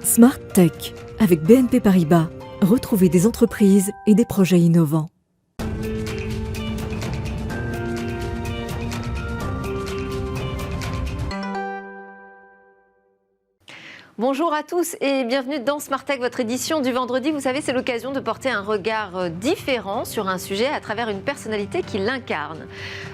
Smart Tech avec BNP Paribas. Retrouvez des entreprises et des projets innovants. Bonjour à tous et bienvenue dans Smart Tech, votre édition du vendredi. Vous savez, c'est l'occasion de porter un regard différent sur un sujet à travers une personnalité qui l'incarne.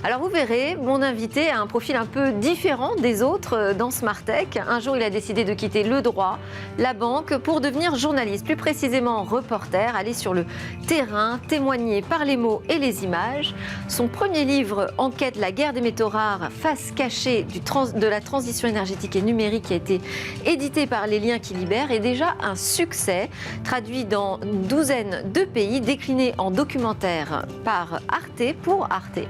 Alors vous verrez, mon invité a un profil un peu différent des autres dans Smart Tech. Un jour, il a décidé de quitter le droit, la banque, pour devenir journaliste, plus précisément reporter, aller sur le terrain, témoigner par les mots et les images. Son premier livre, Enquête, la guerre des métaux rares, face cachée de la transition énergétique et numérique, qui a été édité par Les Liens qui libèrent, est déjà un succès, traduit dans une douzaine de pays, décliné en documentaire par Arte pour Arte.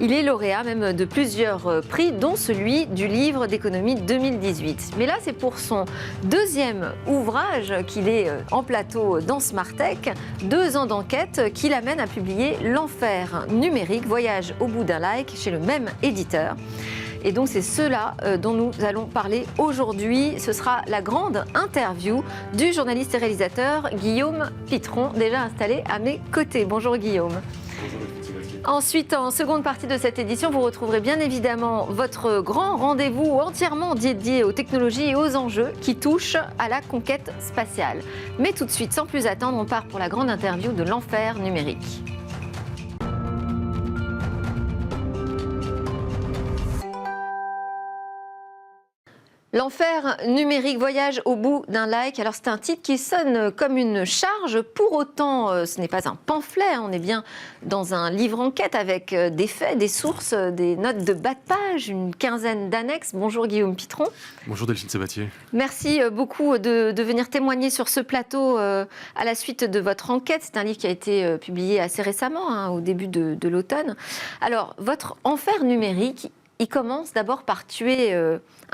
Il est lauréat même de plusieurs prix, dont celui du livre d'économie 2018. Mais là, c'est pour son deuxième ouvrage qu'il est en plateau dans Smart Tech, 2 ans d'enquête qui l'amène à publier L'Enfer numérique, voyage au bout d'un like chez le même éditeur. Et donc c'est cela dont nous allons parler aujourd'hui. Ce sera la grande interview du journaliste et réalisateur Guillaume Pitron, déjà installé à mes côtés. Bonjour Guillaume. Bonjour. Ensuite, en seconde partie de cette édition, vous retrouverez bien évidemment votre grand rendez-vous entièrement dédié aux technologies et aux enjeux qui touchent à la conquête spatiale. Mais tout de suite, sans plus attendre, on part pour la grande interview de L'Enfer numérique. L'enfer numérique, voyage au bout d'un like. Alors c'est un titre qui sonne comme une charge. Pour autant, ce n'est pas un pamphlet. On est bien dans un livre enquête avec des faits, des sources, des notes de bas de page, une quinzaine d'annexes. Bonjour Guillaume Pitron. Bonjour Delphine Sabatier. Merci beaucoup de venir témoigner sur ce plateau à la suite de votre enquête. C'est un livre qui a été publié assez récemment, au début de l'automne. Alors, votre enfer numérique, il commence d'abord par tuer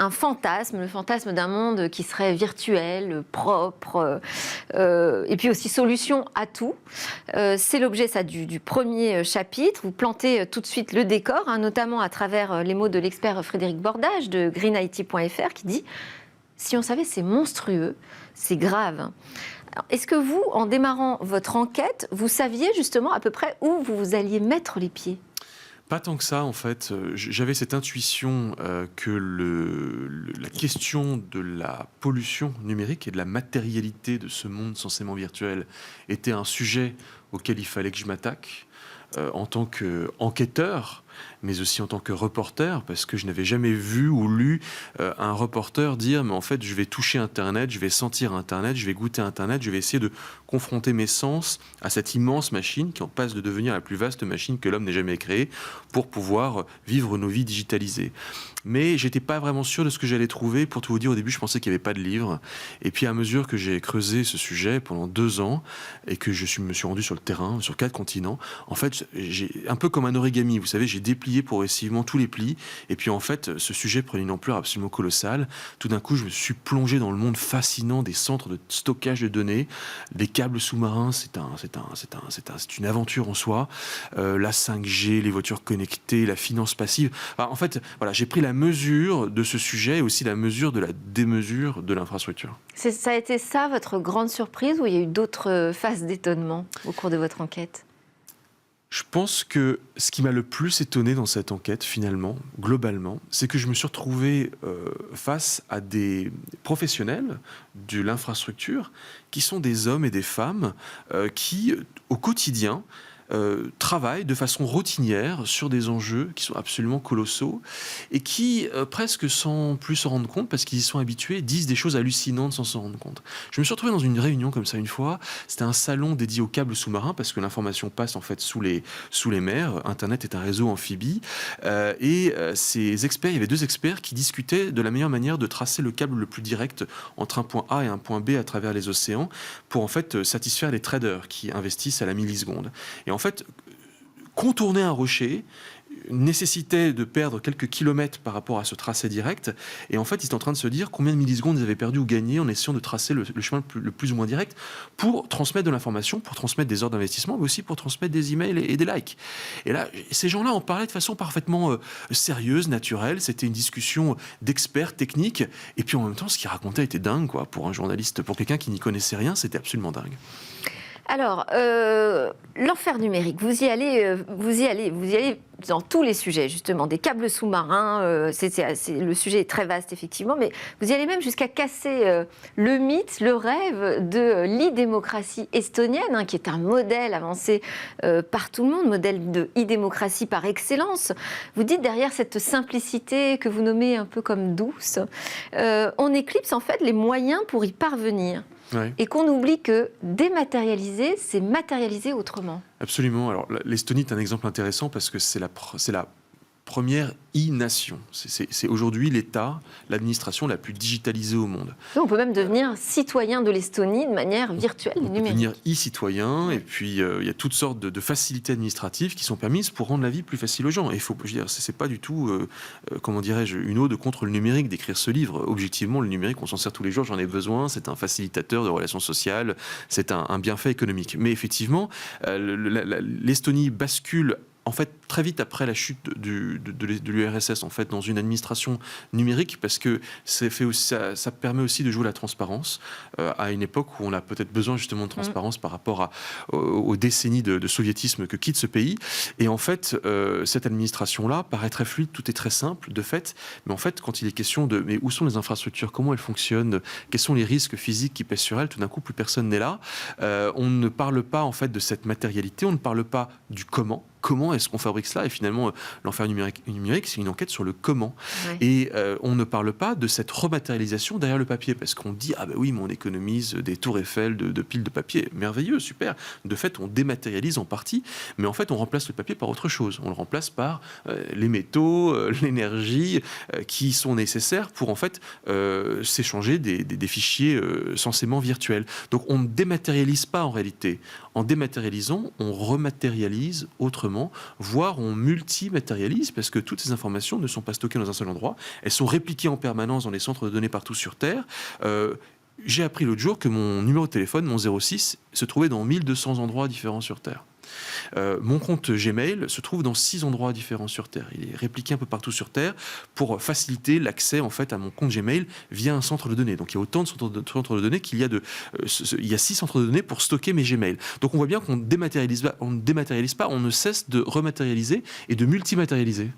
un fantasme, le fantasme d'un monde qui serait virtuel, propre, et puis aussi solution à tout. C'est l'objet du premier chapitre. Vous plantez tout de suite le décor, notamment à travers les mots de l'expert Frédéric Bordage de greenIT.fr qui dit « Si on savait, c'est monstrueux, c'est grave ». Est-ce que vous, en démarrant votre enquête, vous saviez justement à peu près où vous alliez mettre les pieds ? Pas tant que ça, en fait. J'avais cette intuition que la question de la pollution numérique et de la matérialité de ce monde censément virtuel était un sujet auquel il fallait que je m'attaque en tant qu'enquêteur, mais aussi en tant que reporter, parce que je n'avais jamais vu ou lu un reporter dire « mais en fait, je vais toucher Internet, je vais sentir Internet, je vais goûter Internet, je vais essayer de confronter mes sens à cette immense machine qui en passe de devenir la plus vaste machine que l'homme n'ait jamais créée pour pouvoir vivre nos vies digitalisées. » Mais j'étais pas vraiment sûr de ce que j'allais trouver. Pour tout vous dire, au début, je pensais qu'il n'y avait pas de livre. Et puis, à mesure que j'ai creusé ce sujet pendant 2 ans et que me suis rendu sur le terrain, sur 4 continents, en fait, j'ai un peu comme un origami. Vous savez, j'ai déplié progressivement tous les plis. Et puis, en fait, ce sujet prenait une ampleur absolument colossale. Tout d'un coup, je me suis plongé dans le monde fascinant des centres de stockage de données, des câbles sous-marins. C'est une aventure en soi. La 5G, les voitures connectées, la finance passive. Enfin, en fait, voilà, j'ai pris la mesure de ce sujet et aussi la mesure de la démesure de l'infrastructure. Ça a été ça votre grande surprise ou il y a eu d'autres phases d'étonnement au cours de votre enquête ? Je pense que ce qui m'a le plus étonné dans cette enquête, finalement, globalement, c'est que je me suis retrouvé face à des professionnels de l'infrastructure qui sont des hommes et des femmes qui, au quotidien, travaillent de façon routinière sur des enjeux qui sont absolument colossaux et qui, presque sans plus s'en rendre compte, parce qu'ils y sont habitués, disent des choses hallucinantes sans s'en rendre compte. Je me suis retrouvé dans une réunion comme ça une fois. C'était un salon dédié aux câbles sous-marins parce que l'information passe en fait sous les mers. Internet est un réseau amphibie. Ces experts, il y avait 2 experts qui discutaient de la meilleure manière de tracer le câble le plus direct entre un point A et un point B à travers les océans pour en fait satisfaire les traders qui investissent à la milliseconde. Et en fait, contourner un rocher, nécessitait de perdre quelques kilomètres par rapport à ce tracé direct. Et en fait, ils étaient en train de se dire combien de millisecondes ils avaient perdu ou gagné en essayant de tracer le chemin le plus ou moins direct pour transmettre de l'information, pour transmettre des ordres d'investissement, mais aussi pour transmettre des emails et des likes. Et là, ces gens-là en parlaient de façon parfaitement sérieuse, naturelle. C'était une discussion d'experts techniques. Et puis en même temps, ce qu'ils racontaient était dingue, quoi. Pour un journaliste, pour quelqu'un qui n'y connaissait rien, c'était absolument dingue. Alors, l'enfer numérique, vous y allez dans tous les sujets, justement, des câbles sous-marins, le sujet est très vaste, effectivement, mais vous y allez même jusqu'à casser le mythe, le rêve de l'e-démocratie estonienne, qui est un modèle avancé par tout le monde, modèle de e-démocratie par excellence. Vous dites derrière cette simplicité que vous nommez un peu comme douce, on éclipse en fait les moyens pour y parvenir. Ouais. Et qu'on oublie que dématérialiser, c'est matérialiser autrement. Absolument. Alors, l'Estonie est un exemple intéressant parce que c'est la première e-nation. C'est aujourd'hui l'État, l'administration la plus digitalisée au monde. On peut même devenir citoyen de l'Estonie de manière virtuelle et numérique. On peut devenir e-citoyen, et puis il y a toutes sortes de facilités administratives qui sont permises pour rendre la vie plus facile aux gens. Et il faut, je veux dire, c'est pas du tout, comment dirais-je, une ode contre le numérique d'écrire ce livre. Objectivement, le numérique, on s'en sert tous les jours, j'en ai besoin. C'est un facilitateur de relations sociales, c'est un bienfait économique. Mais effectivement, l'Estonie bascule en fait, très vite après la chute de l'URSS, en fait, dans une administration numérique, parce que ça permet aussi de jouer la transparence à une époque où on a peut-être besoin justement de transparence par rapport aux décennies de soviétisme que quitte ce pays. Et en fait, cette administration-là paraît très fluide, tout est très simple, de fait. Mais en fait, quand il est question de mais où sont les infrastructures, comment elles fonctionnent, quels sont les risques physiques qui pèsent sur elles, tout d'un coup, plus personne n'est là. On ne parle pas en fait de cette matérialité, on ne parle pas du comment. Comment est-ce qu'on fabrique cela ? Et finalement, l'enfer numérique, c'est une enquête sur le comment. Ouais. Et on ne parle pas de cette rematérialisation derrière le papier, parce qu'on dit ah ben oui, mais on économise des tours Eiffel de piles de papier, merveilleux, super. De fait, on dématérialise en partie, mais en fait, on remplace le papier par autre chose. On le remplace par les métaux, l'énergie, qui sont nécessaires pour en fait s'échanger des fichiers censément virtuels. Donc, on ne dématérialise pas en réalité. En dématérialisant, on rematérialise autrement, voire on multimatérialise, parce que toutes ces informations ne sont pas stockées dans un seul endroit, elles sont répliquées en permanence dans les centres de données partout sur Terre. J'ai appris l'autre jour que mon numéro de téléphone, mon 06, se trouvait dans 1200 endroits différents sur Terre. Mon compte Gmail se trouve dans 6 endroits différents sur Terre. Il est répliqué un peu partout sur Terre pour faciliter l'accès en fait à mon compte Gmail via un centre de données. Donc il y a autant de centres de données qu'il y a il y a 6 centres de données pour stocker mes Gmail. Donc on voit bien qu'on ne dématérialise pas, on ne cesse de rematérialiser et de multimatérialiser.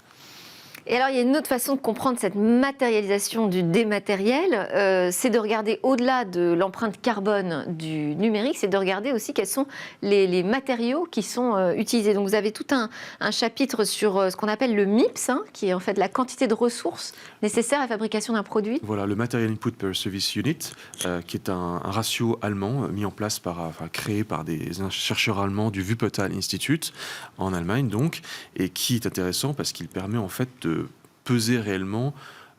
Et alors, il y a une autre façon de comprendre cette matérialisation du dématériel, c'est de regarder au-delà de l'empreinte carbone du numérique, c'est de regarder aussi quels sont les matériaux qui sont utilisés. Donc, vous avez tout un chapitre sur ce qu'on appelle le MIPS, qui est en fait la quantité de ressources nécessaires à la fabrication d'un produit. Voilà, le Material Input per Service Unit, qui est un ratio allemand mis en place créé par des chercheurs allemands du Wuppertal Institute en Allemagne, donc, et qui est intéressant parce qu'il permet en fait de peser réellement,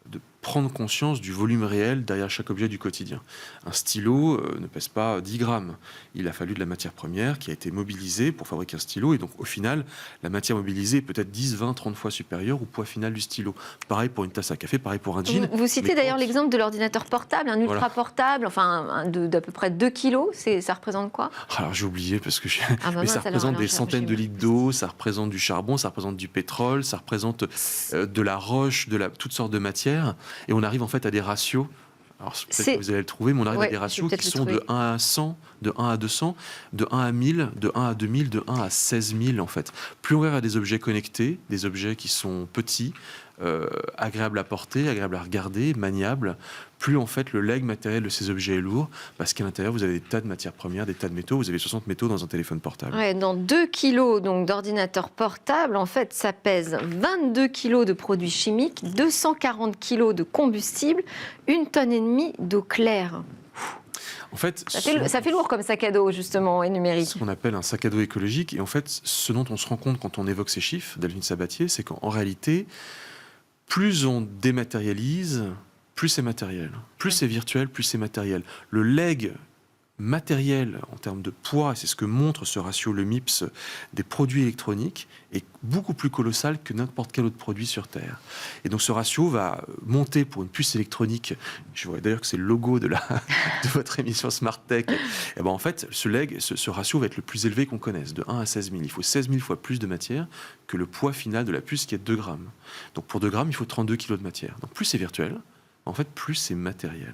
de prendre conscience du volume réel derrière chaque objet du quotidien. Un stylo ne pèse pas 10 grammes. Il a fallu de la matière première qui a été mobilisée pour fabriquer un stylo, et donc au final, la matière mobilisée est peut-être 10, 20, 30 fois supérieure au poids final du stylo. Pareil pour une tasse à café, pareil pour un jean. Vous citez d'ailleurs l'exemple de l'ordinateur portable, un ultra portable, enfin d'à peu près 2 kilos, ça représente quoi ? Alors j'ai oublié parce que mais ça représente des centaines de litres d'eau, ça représente du charbon, ça représente du pétrole, ça représente de la roche, toutes sortes de matières. Et on arrive en fait à des ratios, alors peut-être que vous allez le trouver, mais on arrive à des ratios qui sont de 1 à 100, de 1 à 200, de 1 à 1000, de 1 à 2000, de 1 à 16 000 en fait. Plus on arrive à des objets connectés, des objets qui sont petits, agréables à porter, agréables à regarder, maniables, plus en fait le legs matériel de ces objets est lourd, parce qu'à l'intérieur vous avez des tas de matières premières, des tas de métaux, vous avez 60 métaux dans un téléphone portable. Ouais, dans 2 kilos donc, d'ordinateur portable, en fait ça pèse 22 kilos de produits chimiques, 240 kilos de combustible, 1,5 tonne d'eau claire. En fait, ça fait lourd comme sac à dos, justement, et numérique. Ce qu'on appelle un sac à dos écologique. Et en fait, ce dont on se rend compte quand on évoque ces chiffres, Delphine Sabatier, c'est qu'en réalité, plus on dématérialise, plus c'est matériel. Plus c'est virtuel, plus c'est matériel. Le leg matériel en termes de poids, et c'est ce que montre ce ratio, le MIPS, des produits électroniques, est beaucoup plus colossal que n'importe quel autre produit sur Terre. Et donc ce ratio va monter pour une puce électronique. Je vois d'ailleurs que c'est le logo de votre émission Smart Tech. Et ben en fait, ce ratio va être le plus élevé qu'on connaisse, de 1 à 16 000. Il faut 16 000 fois plus de matière que le poids final de la puce qui est 2 grammes. Donc pour 2 grammes, il faut 32 kilos de matière. Donc plus c'est virtuel, en fait, plus c'est matériel.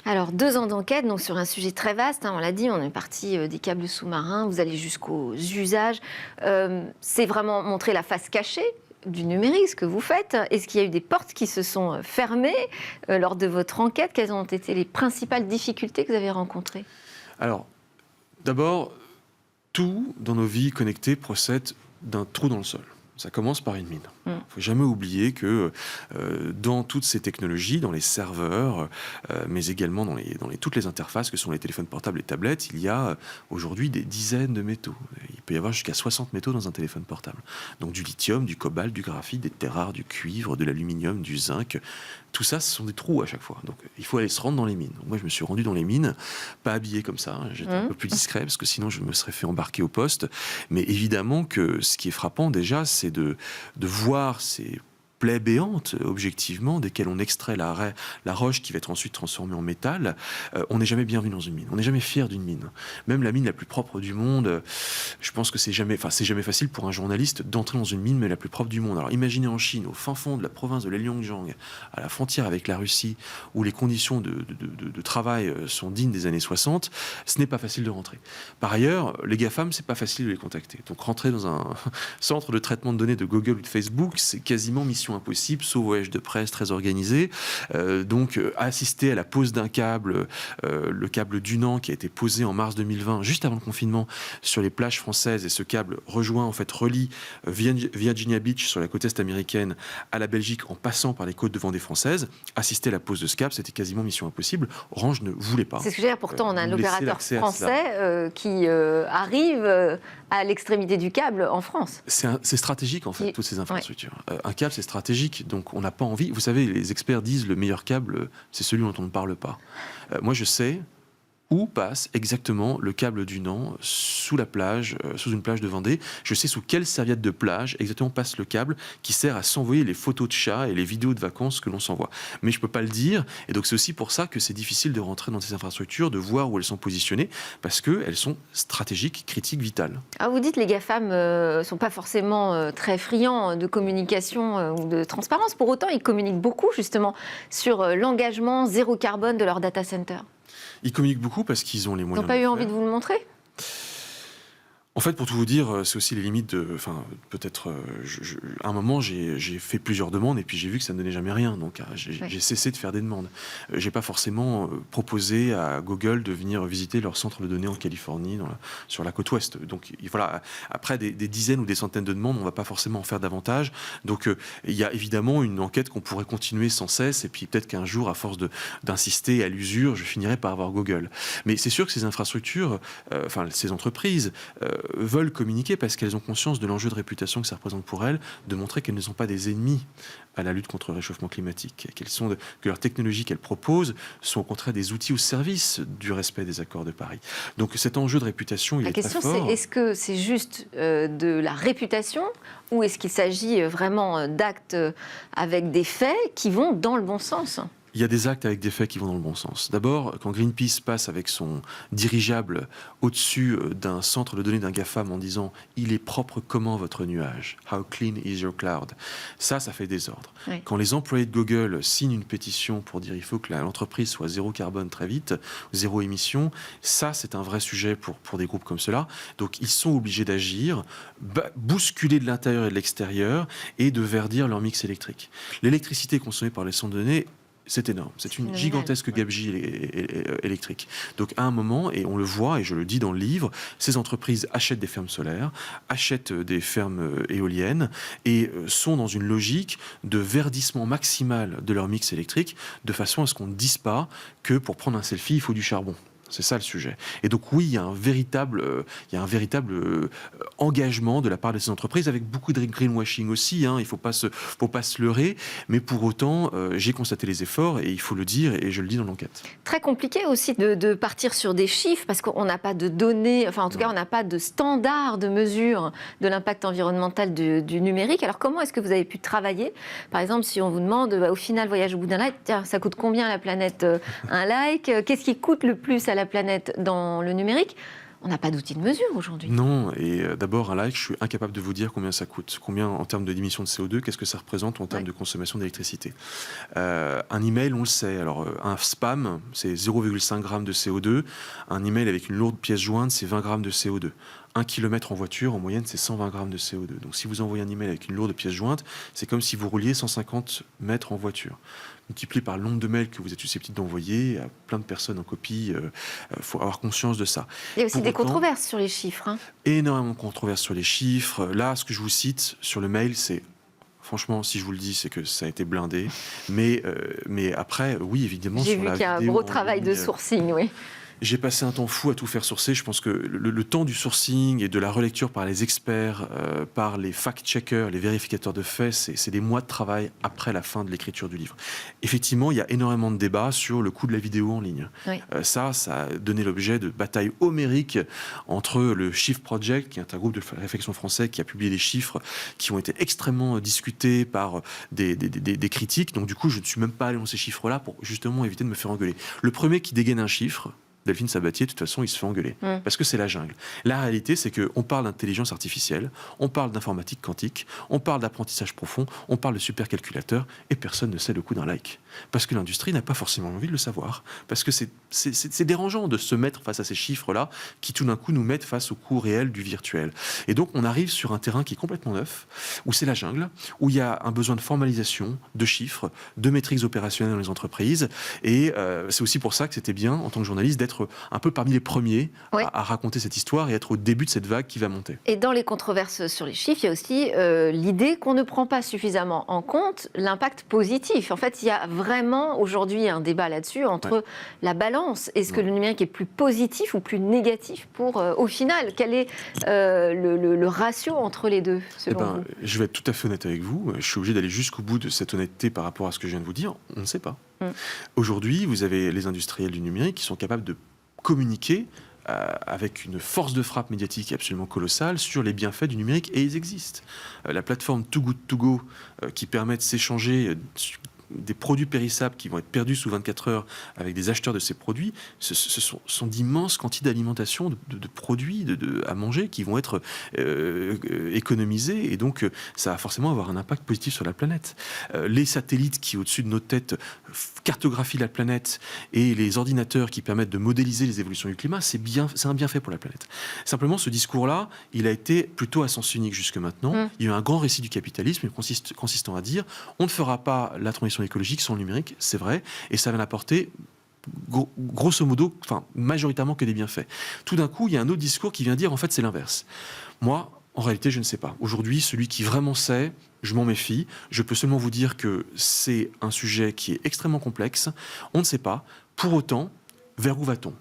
Alors, 2 ans d'enquête, donc sur un sujet très vaste, on l'a dit, on est parti des câbles sous-marins, vous allez jusqu'aux usages. C'est vraiment montrer la face cachée du numérique, ce que vous faites. Est-ce qu'il y a eu des portes qui se sont fermées lors de votre enquête? Quelles ont été les principales difficultés que vous avez rencontrées? Alors, d'abord, tout dans nos vies connectées procède d'un trou dans le sol. Ça commence par une mine. Il ne faut jamais oublier que dans toutes ces technologies, dans les serveurs, mais également dans toutes les interfaces que sont les téléphones portables et tablettes, il y a aujourd'hui des dizaines de métaux. Il peut y avoir jusqu'à 60 métaux dans un téléphone portable. Donc du lithium, du cobalt, du graphite, des terres rares, du cuivre, de l'aluminium, du zinc. Tout ça, ce sont des trous à chaque fois. Donc il faut aller se rendre dans les mines. Donc, moi, je me suis rendu dans les mines, pas habillé comme ça. J'étais un peu plus discret parce que sinon, je me serais fait embarquer au poste. Mais évidemment que ce qui est frappant déjà, c'est de voir ces plaies béantes, objectivement, desquelles on extrait la roche qui va être ensuite transformée en métal. On n'est jamais bienvenu dans une mine. On n'est jamais fier d'une mine. Même la mine la plus propre du monde, je pense que c'est jamais facile pour un journaliste d'entrer dans une mine, mais la plus propre du monde. Alors imaginez en Chine, au fin fond de la province de l'Heilongjiang, à la frontière avec la Russie, où les conditions de travail sont dignes des années 60, ce n'est pas facile de rentrer. Par ailleurs, les GAFAM, c'est pas facile de les contacter. Donc rentrer dans un centre de traitement de données de Google ou de Facebook, c'est quasiment mission impossible, sauf voyage de presse très organisé. Donc assister à la pose d'un câble, le câble Dunan qui a été posé en mars 2020, juste avant le confinement, sur les plages françaises, et ce câble relie Virginia Beach sur la côte est américaine à la Belgique en passant par les côtes de Vendée françaiise. Assister à la pose de ce câble, c'était quasiment mission impossible. Orange ne voulait pas. C'est ce que je veux dire. Pourtant, on a un opérateur français qui arrive à l'extrémité du câble en France. C'est stratégique, en fait, toutes ces infrastructures. Un câble, c'est stratégique, donc on n'a pas envie... Vous savez, les experts disent le meilleur câble, c'est celui dont on ne parle pas. Moi, je sais où passe exactement le câble Dunan sous une plage de Vendée. Je sais sous quelle serviette de plage exactement passe le câble qui sert à s'envoyer les photos de chats et les vidéos de vacances que l'on s'envoie. Mais je ne peux pas le dire, et donc c'est aussi pour ça que c'est difficile de rentrer dans ces infrastructures, de voir où elles sont positionnées, parce qu'elles sont stratégiques, critiques, vitales. Alors vous dites que les GAFAM ne sont pas forcément très friands de communication ou de transparence. Pour autant, ils communiquent beaucoup justement sur l'engagement zéro carbone de leur data center. Ils communiquent beaucoup parce qu'ils ont les moyens. Ils n'ont pas eu envie de vous le montrer ? En fait, pour tout vous dire, c'est aussi les limites de... Enfin, peut-être... à un moment, j'ai fait plusieurs demandes et puis j'ai vu que ça ne donnait jamais rien. Donc, j'ai cessé de faire des demandes. J'ai pas forcément proposé à Google de venir visiter leur centre de données en Californie, sur la côte ouest. Donc, voilà, après des dizaines ou des centaines de demandes, on va pas forcément en faire davantage. Donc, il y a évidemment une enquête qu'on pourrait continuer sans cesse. Et puis, peut-être qu'un jour, à force d'insister à l'usure, je finirai par avoir Google. Mais c'est sûr que ces infrastructures, ces entreprises... veulent communiquer parce qu'elles ont conscience de l'enjeu de réputation que ça représente pour elles, de montrer qu'elles ne sont pas des ennemis à la lutte contre le réchauffement climatique, que leurs technologies qu'elles proposent sont au contraire des outils au service du respect des accords de Paris. Donc cet enjeu de réputation, il est très fort. La question, c'est est-ce que c'est juste de la réputation ou est-ce qu'il s'agit vraiment d'actes avec des faits qui vont dans le bon sens ? Il y a des actes avec des faits qui vont dans le bon sens. D'abord, quand Greenpeace passe avec son dirigeable au-dessus d'un centre de données d'un GAFAM en disant « Il est propre comment votre nuage ? How clean is your cloud ?» Ça fait désordre. Oui. Quand les employés de Google signent une pétition pour dire « Il faut que l'entreprise soit zéro carbone très vite, zéro émission », ça, c'est un vrai sujet pour des groupes comme cela. Donc, ils sont obligés d'agir, bousculer de l'intérieur et de l'extérieur et de verdir leur mix électrique. L'électricité consommée par les centres de données, c'est énorme. C'est une gigantesque gabegie électrique. Donc, à un moment, et on le voit, et je le dis dans le livre, ces entreprises achètent des fermes solaires, achètent des fermes éoliennes et sont dans une logique de verdissement maximal de leur mix électrique de façon à ce qu'on ne dise pas que pour prendre un selfie, il faut du charbon. C'est ça le sujet. Et donc oui, il y a un véritable engagement de la part de ces entreprises, avec beaucoup de greenwashing aussi, hein, il ne faut pas se leurrer, mais pour autant, j'ai constaté les efforts, et il faut le dire, et je le dis dans l'enquête. Très compliqué aussi de partir sur des chiffres, parce qu'on n'a pas de données, enfin en tout cas on n'a pas de standard de mesure de l'impact environnemental du numérique. Alors comment est-ce que vous avez pu travailler? Par exemple, si on vous demande, au final, voyage au bout d'un like, tiens, ça coûte combien à la planète un like? Qu'est-ce qui coûte le plus à la planète dans le numérique? On n'a pas d'outil de mesure aujourd'hui. Non, et d'abord, un like, je suis incapable de vous dire combien ça coûte. Combien en termes d'émissions de CO2, qu'est-ce que ça représente en termes de consommation d'électricité. Un email, on le sait. Alors, un spam, c'est 0,5 g de CO2. Un email avec une lourde pièce jointe, c'est 20 g de CO2. 1 km en voiture, en moyenne, c'est 120 g de CO2. Donc, si vous envoyez un email avec une lourde pièce jointe, c'est comme si vous rouliez 150 mètres en voiture. Multiplié par le nombre de mails que vous êtes susceptible d'envoyer à plein de personnes en copie, faut avoir conscience de ça. Il y a aussi des controverses sur les chiffres. Hein. Énormément de controverses sur les chiffres. Là, ce que je vous cite sur le mail, c'est... Franchement, si je vous le dis, c'est que ça a été blindé. Mais après, oui, évidemment... J'ai vu qu'il y a un gros travail de sourcing, oui. J'ai passé un temps fou à tout faire sourcer. Je pense que le temps du sourcing et de la relecture par les experts, par les fact-checkers, les vérificateurs de faits, c'est des mois de travail après la fin de l'écriture du livre. Effectivement, il y a énormément de débats sur le coût de la vidéo en ligne. Oui. Ça a donné l'objet de batailles homériques entre le Shift Project, qui est un groupe de réflexion français qui a publié des chiffres qui ont été extrêmement discutés par des critiques. Donc du coup, je ne suis même pas allé dans ces chiffres-là pour justement éviter de me faire engueuler. Le premier qui dégaine un chiffre, Delphine Sabatier, de toute façon, il se fait engueuler. Parce que c'est la jungle. La réalité, c'est qu'on parle d'intelligence artificielle, on parle d'informatique quantique, on parle d'apprentissage profond, on parle de supercalculateur, et personne ne sait le coût d'un like. Parce que l'industrie n'a pas forcément envie de le savoir. Parce que c'est dérangeant de se mettre face à ces chiffres-là, qui tout d'un coup nous mettent face au coût réel du virtuel. Et donc, on arrive sur un terrain qui est complètement neuf, où c'est la jungle, où il y a un besoin de formalisation, de chiffres, de métriques opérationnelles dans les entreprises. Et c'est aussi pour ça que c'était bien, en tant que journaliste, d'être un peu parmi les premiers à raconter cette histoire et être au début de cette vague qui va monter. Et dans les controverses sur les chiffres, il y a aussi l'idée qu'on ne prend pas suffisamment en compte l'impact positif. En fait, il y a vraiment aujourd'hui un débat là-dessus entre la balance. Est-ce que le numérique est plus positif ou plus négatif pour, au final, quel est le ratio entre les deux, selon vous? Je vais être tout à fait honnête avec vous. Je suis obligé d'aller jusqu'au bout de cette honnêteté par rapport à ce que je viens de vous dire. On ne sait pas. Aujourd'hui, vous avez les industriels du numérique qui sont capables de communiquer avec une force de frappe médiatique absolument colossale sur les bienfaits du numérique, et ils existent. La plateforme Too Good To Go qui permet de s'échanger des produits périssables qui vont être perdus sous 24 heures avec des acheteurs de ces produits, ce sont d'immenses quantités d'alimentation, de produits à manger qui vont être économisés, et donc ça va forcément avoir un impact positif sur la planète. Les satellites qui, au-dessus de nos têtes, cartographient la planète, et les ordinateurs qui permettent de modéliser les évolutions du climat, c'est un bienfait pour la planète. Simplement, ce discours-là, il a été plutôt à sens unique jusque maintenant. Il y a eu un grand récit du capitalisme consistant à dire on ne fera pas la transition écologique sans le numérique, c'est vrai, et ça va n'apporter grosso modo, majoritairement que des bienfaits. Tout d'un coup, il y a un autre discours qui vient dire en fait c'est l'inverse. Moi, en réalité, je ne sais pas. Aujourd'hui, celui qui vraiment sait, je m'en méfie. Je peux seulement vous dire que c'est un sujet qui est extrêmement complexe. On ne sait pas. Pour autant, vers où va-t-on ?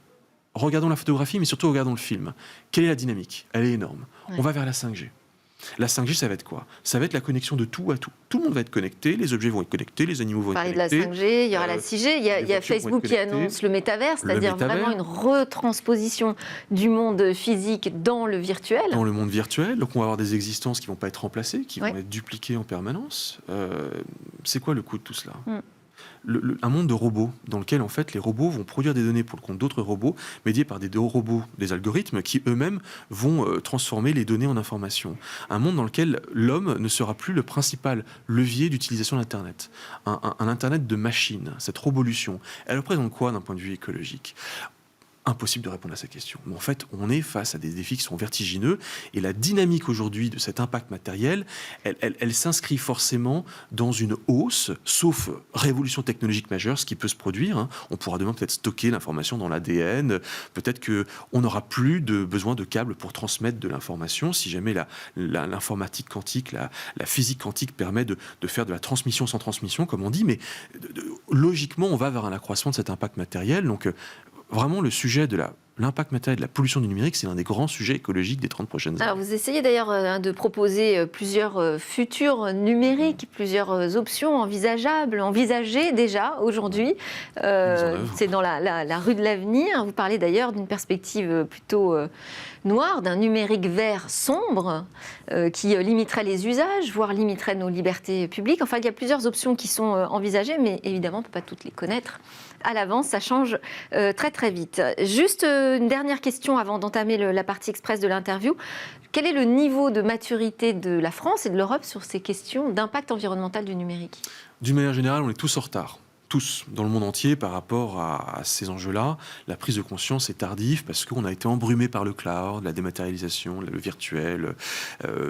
Regardons la photographie, mais surtout regardons le film. Quelle est la dynamique ? Elle est énorme. On va vers la 5G. La 5G, ça va être quoi ? Ça va être la connexion de tout à tout. Tout le monde va être connecté, les objets vont être connectés, les animaux vont être connectés. Parler de la 5G, il y aura la 6G, il y a Facebook qui annonce le métavers, c'est-à-dire vraiment une retransposition du monde physique dans le virtuel. Dans le monde virtuel, donc on va avoir des existences qui ne vont pas être remplacées, qui vont être dupliquées en permanence. C'est quoi le coût de tout cela ? Un monde de robots dans lequel en fait les robots vont produire des données pour le compte d'autres robots médiés par des robots, des algorithmes qui eux-mêmes vont transformer les données en informations. Un monde dans lequel l'homme ne sera plus le principal levier d'utilisation de l'Internet. Un Internet de machines, cette révolution, elle représente quoi d'un point de vue écologique ? Impossible de répondre à cette question. Mais en fait, on est face à des défis qui sont vertigineux, et la dynamique aujourd'hui de cet impact matériel, elle s'inscrit forcément dans une hausse, sauf révolution technologique majeure, ce qui peut se produire. On pourra demain peut-être stocker l'information dans l'ADN, peut-être qu'on n'aura plus besoin de câbles pour transmettre de l'information, si jamais l'informatique quantique, la physique quantique permet de faire de la transmission sans transmission, comme on dit, mais logiquement, on va vers un accroissement de cet impact matériel, donc vraiment le sujet de l'impact matériel de la pollution du numérique, c'est l'un des grands sujets écologiques des 30 prochaines années. Alors, vous essayez d'ailleurs de proposer plusieurs futurs numériques, plusieurs options envisagées déjà aujourd'hui. C'est dans la rue de l'avenir. Vous parlez d'ailleurs d'une perspective plutôt noire, d'un numérique vert sombre qui limiterait les usages, voire limiterait nos libertés publiques. Enfin, il y a plusieurs options qui sont envisagées, mais évidemment, on ne peut pas toutes les connaître à l'avance. Ça change très très vite. Juste une dernière question avant d'entamer la partie express de l'interview. Quel est le niveau de maturité de la France et de l'Europe sur ces questions d'impact environnemental du numérique ? D'une manière générale, on est tous en retard. Tous, dans le monde entier, par rapport à ces enjeux-là. La prise de conscience est tardive parce qu'on a été embrumé par le cloud, la dématérialisation, le virtuel,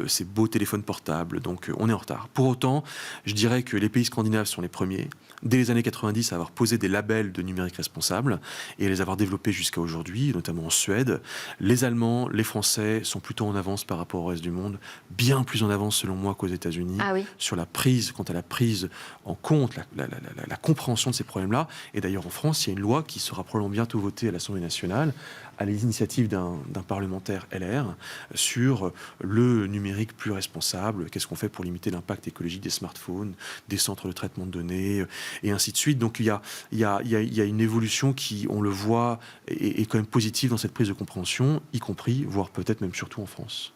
ces beaux téléphones portables. Donc, on est en retard. Pour autant, je dirais que les pays scandinaves sont les premiers, dès les années 90, à avoir posé des labels de numérique responsable et à les avoir développés jusqu'à aujourd'hui, notamment en Suède. Les Allemands, les Français sont plutôt en avance par rapport au reste du monde, bien plus en avance, selon moi, qu'aux États-Unis, sur la prise, quant à la prise en compte, la compréhension de ces problèmes-là. Et d'ailleurs, en France, il y a une loi qui sera probablement bientôt votée à l'Assemblée nationale, à l'initiative d'un parlementaire LR, sur le numérique plus responsable. Qu'est-ce qu'on fait pour limiter l'impact écologique des smartphones, des centres de traitement de données, et ainsi de suite. Donc, il y a une évolution qui, on le voit, est quand même positive dans cette prise de compréhension, y compris, voire peut-être même surtout en France.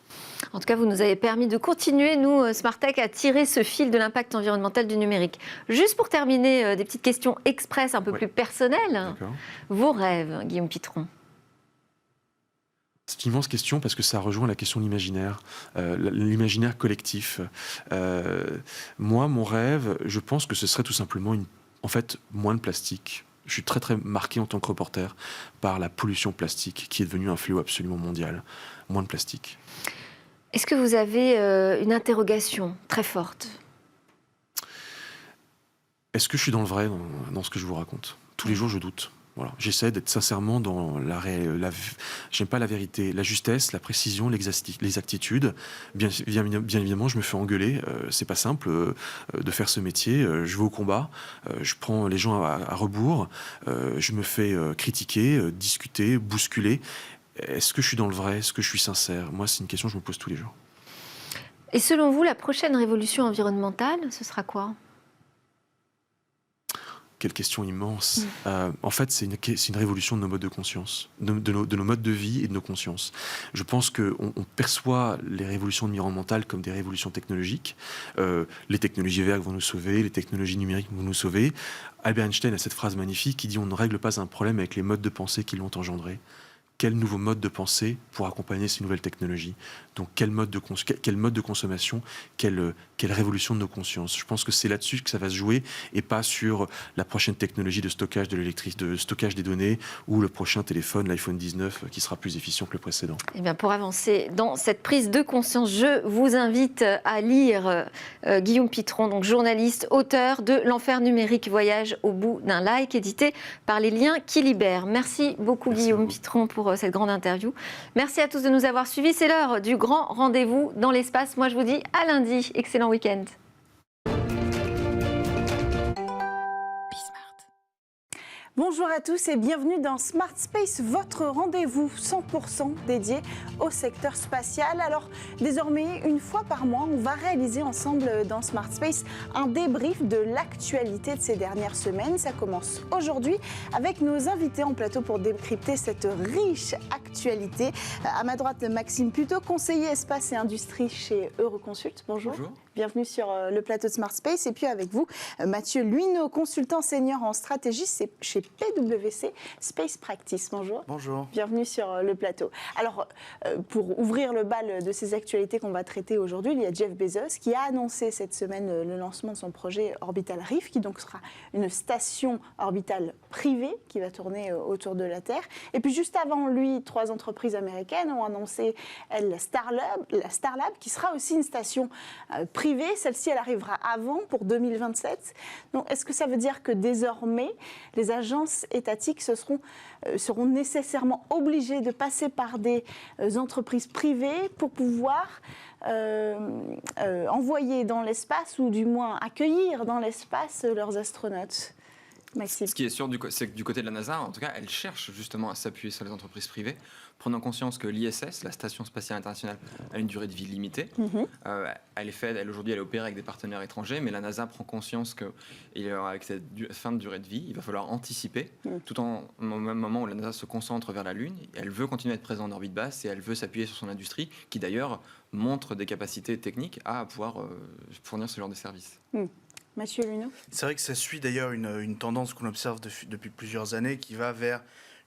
En tout cas, vous nous avez permis de continuer, nous, Smartech, à tirer ce fil de l'impact environnemental du numérique. Juste pour terminer, des petites questions express un peu plus personnelles. Vos rêves, Guillaume Pitron? C'est une immense question parce que ça rejoint la question de l'imaginaire, l'imaginaire collectif. Moi, mon rêve, je pense que ce serait tout simplement, moins de plastique. Je suis très très marqué en tant que reporter par la pollution plastique qui est devenue un fléau absolument mondial. Moins de plastique. Est-ce que vous avez une interrogation très forte? Est-ce que je suis dans le vrai dans ce que je vous raconte? Tous les jours, je doute. Voilà. J'essaie d'être sincèrement dans j'aime pas la vérité, la justesse, la précision, l'exactitude. Bien évidemment, je me fais engueuler. C'est pas simple de faire ce métier. Je vais au combat. Je prends les gens à rebours. Je me fais critiquer, discuter, bousculer. Est-ce que je suis dans le vrai? Est-ce que je suis sincère? Moi, c'est une question que je me pose tous les jours. Et selon vous, la prochaine révolution environnementale, ce sera quoi? Quelle question immense. En fait, c'est une révolution de nos modes de conscience, de nos modes de vie et de nos consciences. Je pense qu'on perçoit les révolutions environnementales comme des révolutions technologiques. Les technologies vertes vont nous sauver, les technologies numériques vont nous sauver. Albert Einstein a cette phrase magnifique qui dit « On ne règle pas un problème avec les modes de pensée qui l'ont engendré ». Quel nouveau mode de pensée pour accompagner ces nouvelles technologies? Donc, quel mode de consommation, quelle révolution de nos consciences? Je pense que c'est là-dessus que ça va se jouer et pas sur la prochaine technologie de stockage de l'électricité, de stockage des données ou le prochain téléphone, l'iPhone 19, qui sera plus efficient que le précédent. Eh bien, pour avancer dans cette prise de conscience, je vous invite à lire Guillaume Pitron, donc journaliste, auteur de L'Enfer numérique, voyage au bout d'un like, édité par Les Liens qui libèrent. Merci beaucoup, Guillaume Pitron, pour cette grande interview. Merci à tous de nous avoir suivis. C'est l'heure du grand rendez-vous dans l'espace. Moi, je vous dis à lundi. Excellent week-end. Bonjour à tous et bienvenue dans Smart Space, votre rendez-vous 100% dédié au secteur spatial. Alors désormais, une fois par mois, on va réaliser ensemble dans Smart Space un débrief de l'actualité de ces dernières semaines. Ça commence aujourd'hui avec nos invités en plateau pour décrypter cette riche actualité. À ma droite, Maxime Puteaux, conseiller espace et industrie chez Euroconsult. Bonjour. Bonjour. Bienvenue sur le plateau de Smart Space. Et puis avec vous, Mathieu Luineau, consultant senior en stratégie chez PwC Space Practice. Bonjour. Bonjour. Bienvenue sur le plateau. Alors, pour ouvrir le bal de ces actualités qu'on va traiter aujourd'hui, il y a Jeff Bezos qui a annoncé cette semaine le lancement de son projet Orbital Reef, qui donc sera une station orbitale privée qui va tourner autour de la Terre. Et puis juste avant lui, 3 entreprises américaines ont annoncé la Starlab, qui sera aussi une station privée. Celle-ci, elle arrivera avant, pour 2027. Donc, est-ce que ça veut dire que désormais, les agences étatiques seront nécessairement obligées de passer par des entreprises privées pour pouvoir envoyer dans l'espace, ou du moins accueillir dans l'espace leurs astronautes? Maxime. Ce qui est sûr, c'est que du côté de la NASA, en tout cas, elle cherche justement à s'appuyer sur les entreprises privées, prenant conscience que l'ISS, la Station Spatiale Internationale, a une durée de vie limitée. Aujourd'hui, elle est opérée avec des partenaires étrangers, mais la NASA prend conscience qu'avec cette fin de durée de vie, il va falloir anticiper, tout au même moment où la NASA se concentre vers la Lune. Elle veut continuer à être présente en orbite basse et elle veut s'appuyer sur son industrie, qui d'ailleurs montre des capacités techniques à pouvoir fournir ce genre de services. Mathieu Luneau. C'est vrai que ça suit d'ailleurs une tendance qu'on observe depuis plusieurs années qui va vers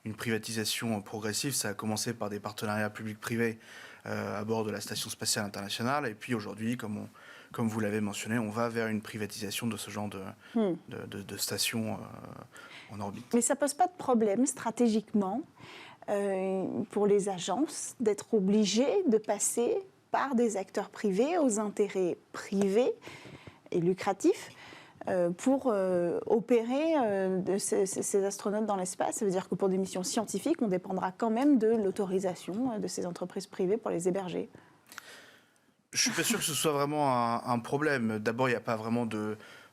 une privatisation progressive. Ça a commencé par des partenariats publics-privés à bord de la Station Spatiale Internationale. Et puis aujourd'hui, comme vous l'avez mentionné, on va vers une privatisation de ce genre de station en orbite. Mais ça ne pose pas de problème stratégiquement pour les agences d'être obligées de passer par des acteurs privés aux intérêts privés et lucratifs pour opérer ces astronautes dans l'espace. Ça veut dire que pour des missions scientifiques, on dépendra quand même de l'autorisation de ces entreprises privées pour les héberger. Je suis pas sûr que ce soit vraiment un problème. D'abord, il n'y a pas vraiment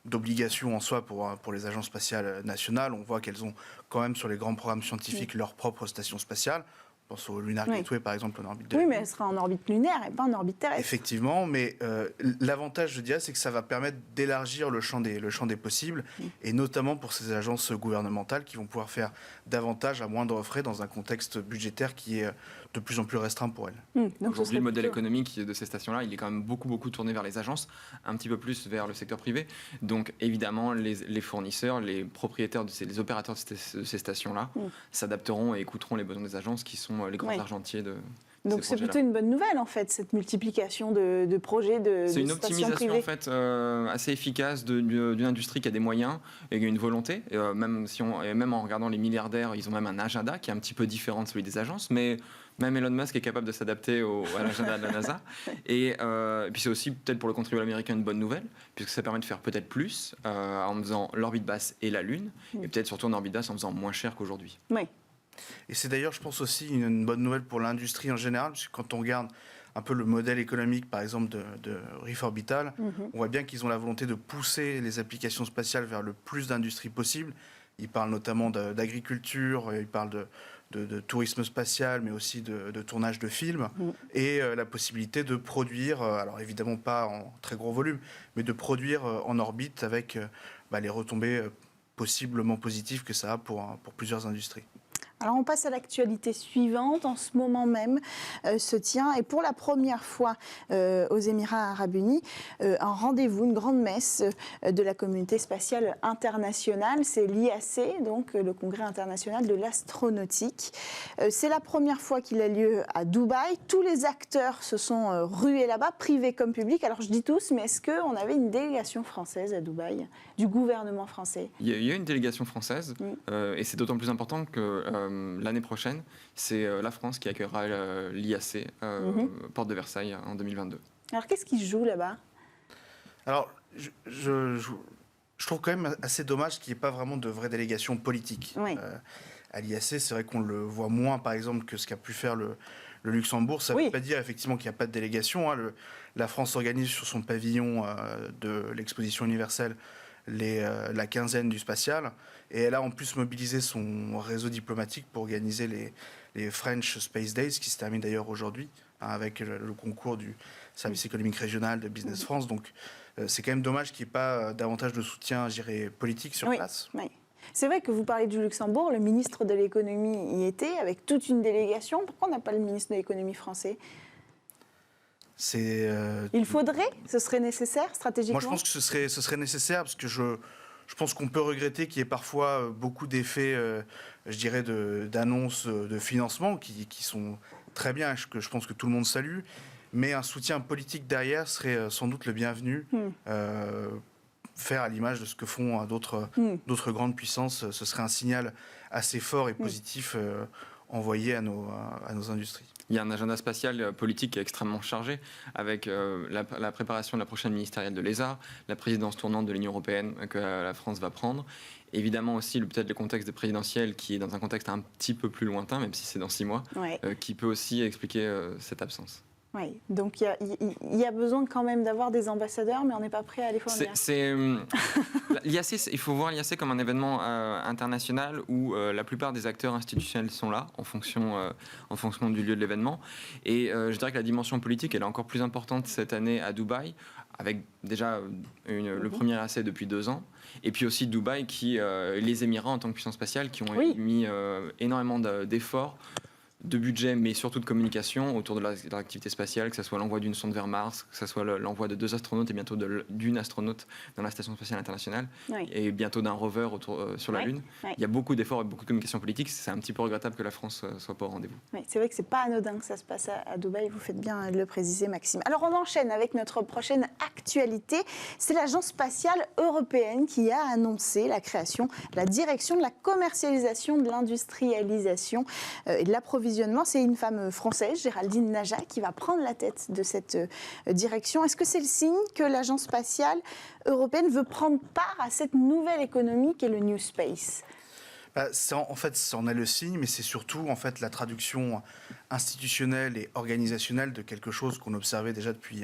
d'obligation en soi pour les agences spatiales nationales. On voit qu'elles ont quand même sur les grands programmes scientifiques leur propre station spatiale. On pense au Lunar Gateway, par exemple, en orbite de la Lune. Mais elle sera en orbite lunaire et pas en orbite terrestre. Effectivement, mais l'avantage, je dirais, c'est que ça va permettre d'élargir le champ des possibles, et notamment pour ces agences gouvernementales qui vont pouvoir faire davantage à moindre frais dans un contexte budgétaire qui est de plus en plus restreint pour elles. Aujourd'hui, le modèle économique de ces stations-là, il est quand même beaucoup tourné vers les agences, un petit peu plus vers le secteur privé. Donc, évidemment, les fournisseurs, les propriétaires, les opérateurs de ces stations-là s'adapteront et écouteront les besoins des agences qui sont les grands argentiers de donc c'est plutôt une bonne nouvelle en fait, cette multiplication de projets de stations privées. C'est une optimisation en fait assez efficace d'une industrie qui a des moyens et qui a une volonté. Même en regardant les milliardaires, ils ont même un agenda qui est un petit peu différent de celui des agences, mais même Elon Musk est capable de s'adapter à l'agenda de la NASA. Et puis c'est aussi peut-être pour le contribuable américain une bonne nouvelle, puisque ça permet de faire peut-être plus en faisant l'orbite basse et la Lune, et peut-être surtout en orbite basse en faisant moins cher qu'aujourd'hui. Oui. Et c'est d'ailleurs, je pense aussi, une bonne nouvelle pour l'industrie en général, parce que quand on regarde un peu le modèle économique, par exemple, de Reef Orbital, on voit bien qu'ils ont la volonté de pousser les applications spatiales vers le plus d'industries possible. Ils parlent notamment d'agriculture, ils parlent de tourisme spatial, mais aussi de tournage de films, et la possibilité de produire, alors évidemment pas en très gros volume, mais de produire en orbite avec les retombées possiblement positives que ça a pour plusieurs industries. Alors on passe à l'actualité suivante. En ce moment même se tient, et pour la première fois aux Émirats Arabes Unis, un rendez-vous, une grande messe de la communauté spatiale internationale. C'est l'IAC, donc le Congrès international de l'astronautique. C'est la première fois qu'il a lieu à Dubaï. Tous les acteurs se sont rués là-bas, privés comme publics. Alors je dis tous, mais est-ce qu'on avait une délégation française à Dubaï, du gouvernement français ? Il y a une délégation française, et c'est d'autant plus important que l'année prochaine, c'est la France qui accueillera l'IAC, porte de Versailles, en 2022. Alors, qu'est-ce qui se joue là-bas ? Alors, je trouve quand même assez dommage qu'il n'y ait pas vraiment de vraie délégation politique. Oui. À l'IAC, c'est vrai qu'on le voit moins, par exemple, que ce qu'a pu faire le Luxembourg. Ça ne veut pas dire, effectivement, qu'il n'y a pas de délégation. La France organise sur son pavillon de l'exposition universelle la quinzaine du spatial, et elle a en plus mobilisé son réseau diplomatique pour organiser les French Space Days, qui se terminent d'ailleurs aujourd'hui, avec le concours du service économique régional de Business France. Donc c'est quand même dommage qu'il n'y ait pas davantage de soutien, je dirais, politique sur place. Oui. C'est vrai que vous parlez du Luxembourg, le ministre de l'économie y était, avec toute une délégation. Pourquoi on n'a pas le ministre de l'économie français ? Il faudrait, ce serait nécessaire stratégiquement. Moi, je pense que ce serait nécessaire, parce que je pense qu'on peut regretter qu'il y ait parfois beaucoup d'effets, je dirais, d'annonces de financement qui sont très bien, que je pense que tout le monde salue, mais un soutien politique derrière serait sans doute le bienvenu. Faire à l'image de ce que font d'autres grandes puissances, ce serait un signal assez fort et positif envoyé à nos industries. Il y a un agenda spatial politique qui est extrêmement chargé, avec la préparation de la prochaine ministérielle de l'ESA, la présidence tournante de l'Union européenne que la France va prendre. Évidemment aussi peut-être le contexte présidentiel qui est dans un contexte un petit peu plus lointain, même si c'est dans 6 mois, qui peut aussi expliquer cette absence. Oui, donc il y a besoin quand même d'avoir des ambassadeurs, mais on n'est pas prêt à les fournir. L'IAC, il faut voir l'IAC comme un événement international où la plupart des acteurs institutionnels sont là en fonction du lieu de l'événement. Et je dirais que la dimension politique, elle est encore plus importante cette année à Dubaï, avec déjà le premier IAC depuis 2 ans. Et puis aussi Dubaï, les Émirats en tant que puissance spatiale, qui ont mis énormément d'efforts, de budget, mais surtout de communication autour de l'activité spatiale, que ce soit l'envoi d'une sonde vers Mars, que ce soit l'envoi de 2 astronautes et bientôt d'une astronaute dans la Station spatiale internationale, et bientôt d'un rover sur la Lune. Il y a beaucoup d'efforts et beaucoup de communication politique. C'est un petit peu regrettable que la France ne soit pas au rendez-vous. Oui, c'est vrai que ce n'est pas anodin que ça se passe à Dubaï, vous faites bien de le préciser, Maxime. Alors on enchaîne avec notre prochaine actualité. C'est l'Agence spatiale européenne qui a annoncé la création de la direction de la commercialisation, de l'industrialisation et de l'approvisionnement. C'est une femme française, Géraldine Naja, qui va prendre la tête de cette direction. Est-ce que c'est le signe que l'Agence spatiale européenne veut prendre part à cette nouvelle économie qu'est le New Space ? En fait, ça en est le signe, mais c'est surtout en fait la traduction institutionnelle et organisationnelle de quelque chose qu'on observait déjà depuis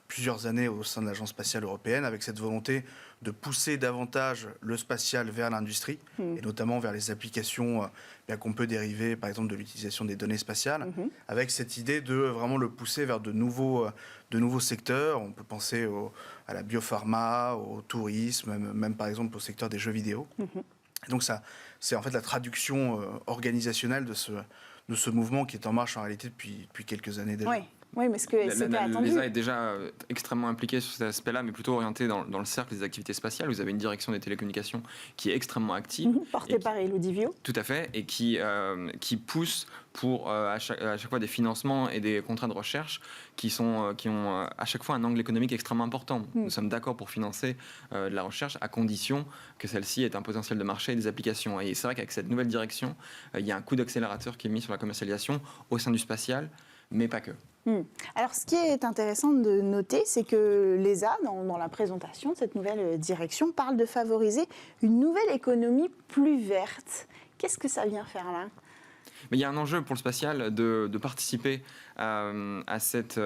plusieurs années au sein de l'Agence spatiale européenne, avec cette volonté de pousser davantage le spatial vers l'industrie, et notamment vers les applications qu'on peut dériver, par exemple, de l'utilisation des données spatiales, avec cette idée de vraiment le pousser vers de nouveaux secteurs. On peut penser à la biopharma, au tourisme, même par exemple au secteur des jeux vidéo. Et donc ça, c'est en fait la traduction organisationnelle de ce mouvement qui est en marche en réalité depuis quelques années déjà. Oui, mais c'était attendu. L'ESA est déjà extrêmement impliquée sur cet aspect-là, mais plutôt orientée dans le cercle des activités spatiales. Vous avez une direction des télécommunications qui est extrêmement active. Portée par Elodie Viau. Tout à fait, et qui pousse pour à chaque fois des financements et des contrats de recherche qui ont à chaque fois un angle économique extrêmement important. Nous sommes d'accord pour financer de la recherche à condition que celle-ci ait un potentiel de marché et des applications. Et c'est vrai qu'avec cette nouvelle direction, il y a un coup d'accélérateur qui est mis sur la commercialisation au sein du spatial, mais pas que. Alors, ce qui est intéressant de noter, c'est que l'ESA, dans la présentation de cette nouvelle direction, parle de favoriser une nouvelle économie plus verte. Qu'est-ce que ça vient faire là ? Mais il y a un enjeu pour le spatial de participer à cette